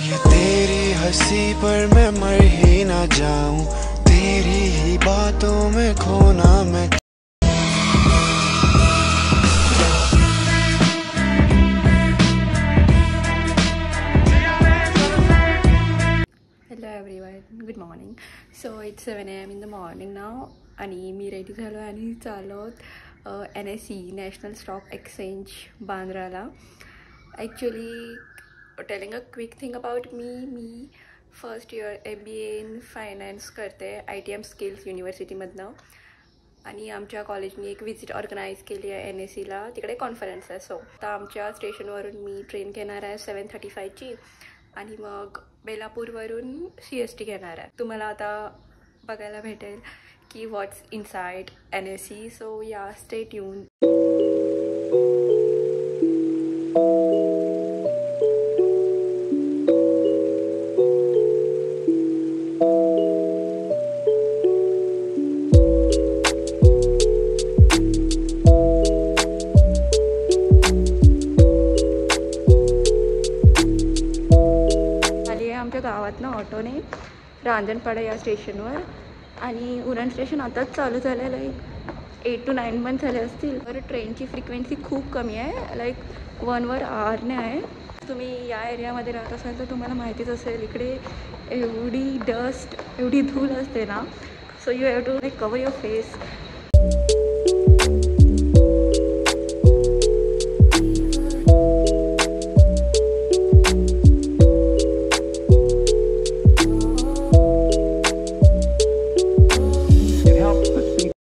ये तेरी हंसी पर मैं मर ही ना जाऊं, तेरी ही बातों में खोना मैं। Hello everyone, good morning. So it's 7 AM in the morning now आणि मी रेडी झालो आणि चाललो NSE नॅशनल स्टॉक एक्सचेंज बांद्राला. Actually telling a quick thing about me first year MBA in finance करते ITM स्किल्स युनिव्हर्सिटीमधनं. आणि आमच्या कॉलेजने एक विजिट ऑर्गनाईज केली आहे NSEला, तिकडे कॉन्फरन्स आहे. सो आता आमच्या स्टेशनवरून मी ट्रेन घेणार आहे 7:35ची आणि मग बेलापूरवरून CST घेणार आहे. तुम्हाला आता बघायला भेटेल की व्हॉट्स इनसाइड NSE. सो या, स्टे ट्यून. आमच्या गावातनं ऑटोने रांजणपाडा या स्टेशनवर आणि उरण स्टेशन आताच चालू झालं आहे. लाईक 8 to 9 मंथ झाले असतील. तर ट्रेनची फ्रिक्वेन्सी खूप कमी आहे, लाईक 1 आवरने आहे. तुम्ही या एरियामध्ये राहत असाल तर तुम्हाला माहितीच असेल इकडे एवढी डस्ट, एवढी धूळ असते ना. So you have to like cover your face.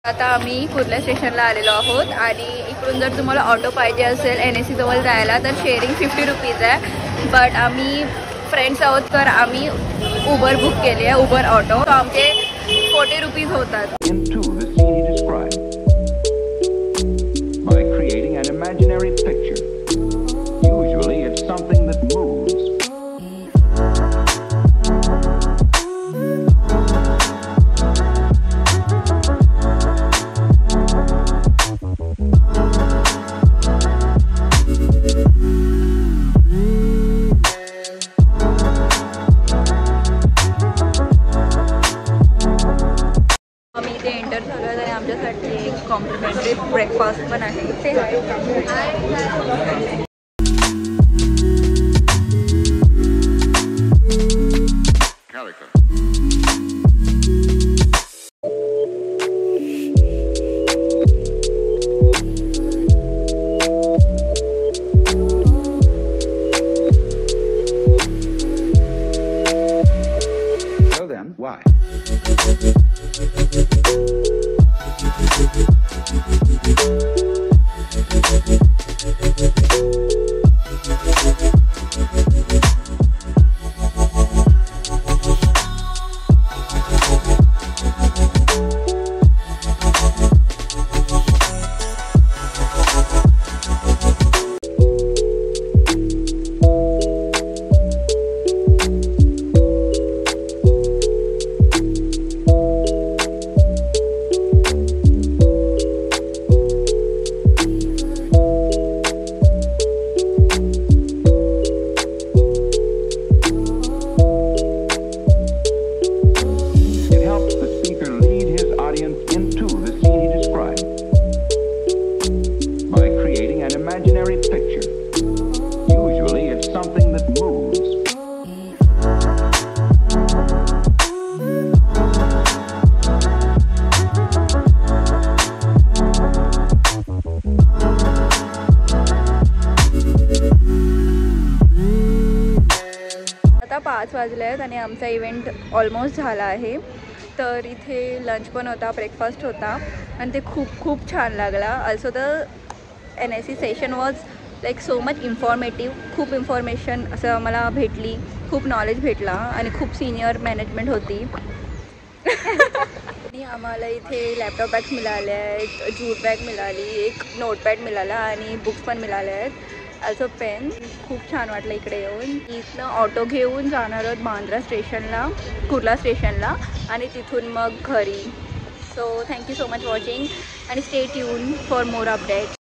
आता आम्ही कुर्ला स्टेशनला आलेलो आहोत आणि इकडून जर तुम्हाला ऑटो पाहिजे असेल NSE जवळ जायला तर शेअरिंग 50 रुपीज आहे. बट आम्ही फ्रेंड्स आहोत तर आम्ही उबर बुक केली आहे, उबर ऑटो. आमचे 40 रुपीज होतात. आमच्यासाठी एक कॉम्प्लिमेंटरी ब्रेकफास्ट पण आहे. ते आता 5 वाजले आहेत आणि आमचा इव्हेंट ऑलमोस्ट झाला आहे. तर इथे लंच पण होता, ब्रेकफास्ट होता आणि ते खूप छान लागला. Also the NSE session was like so much informative. खूप इन्फॉर्मेशन असं मला भेटली, खूप नॉलेज भेटला आणि खूप सिनियर मॅनेजमेंट होती. आणि आम्हाला इथे लॅपटॉप बॅग्स मिळाले आहेत, जूट बॅग मिळाली, एक नोटपॅड मिळाला आणि बुक्स पण मिळाले आहेत, ऑल्सो पेन. खूप छान वाटलं इकडे येऊन. इथनं ऑटो घेऊन जाणार आहोत बांद्रा स्टेशनला, कुर्ला स्टेशनला आणि तिथून मग घरी. So thank you so much watching आणि stay tune for more updates.